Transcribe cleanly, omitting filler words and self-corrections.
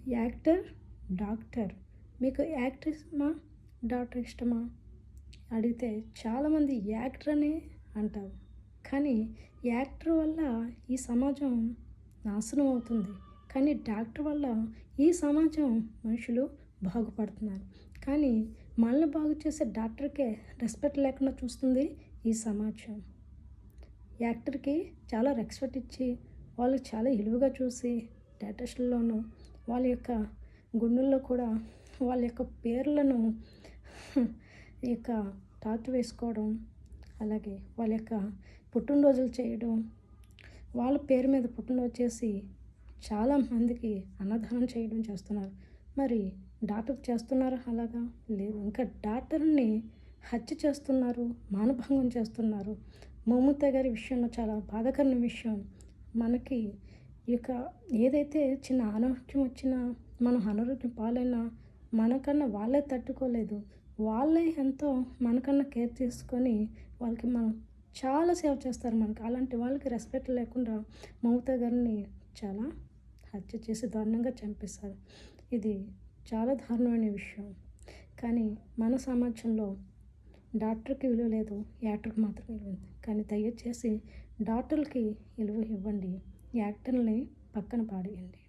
Actor, doctor. మీకు actor ఇష్టమా? Doctor ఇష్టమా? అడిగితే చాలామంది యాక్టర్ అనే అంటారు. కానీ యాక్టర్ వల్ల ఈ సమాజం నాశనం అవుతుంది. కానీ డాక్టర్ వల్ల ఈ సమాజం మనుషులు బాగుపడుతున్నారు. కానీ మనల్ని బాగు చేసే డాక్టర్‌కే రెస్పెక్ట్ లేకుండా చూస్తుంది ఈ సమాజం. యాక్టర్‌కి చాలా రెస్పెక్ట్ ఇచ్చి, వాళ్ళకి చాలా విలువగా చూసి, స్టేటస్‌ల్లోనూ వాళ్ళ యొక్క గుండెల్లో కూడా వాళ్ళ యొక్క పేర్లను ఈ యొక్క టాటూ వేసుకోవడం, అలాగే వాళ్ళ యొక్క పుట్టినరోజులు చేయడం, వాళ్ళ పేరు మీద పుట్టినరోజు చేసి చాలామందికి అన్నదానం చేయడం చేస్తున్నారు. మరి డాక్టర్ చేస్తున్నారా అలాగా? లేదు. ఇంకా డాక్టర్‌ని హత్య చేస్తున్నారు, మానభంగం చేస్తున్నారు. మమత గారి విషయంలో చాలా బాధాకరమైన విషయం. మనకి ఇక ఏదైతే చిన్న అనారోగ్యం వచ్చినా, మనం అనారోగ్యం పాలైనా మనకన్నా వాళ్ళే తట్టుకోలేదు. వాళ్ళే ఎంతో మనకన్నా కేర్ తీసుకొని వాళ్ళకి మనం చాలా సేవ చేస్తారు మనకి. అలాంటి వాళ్ళకి రెస్పెక్ట్ లేకుండా మమత గారిని చాలా హత్య చేసి దారుణంగా చంపేశారు. ఇది చాలా దారుణమైన విషయం. కానీ మన సమాజంలో డాక్టర్‌కి విలువ లేదు. యాక్టర్‌కి మాత్రం విలువ ఉంది. కానీ దయచేసి డాక్టర్‌లకి విలువ ఇవ్వండి. యాక్టర్‌లని పక్కన పాడేయండి.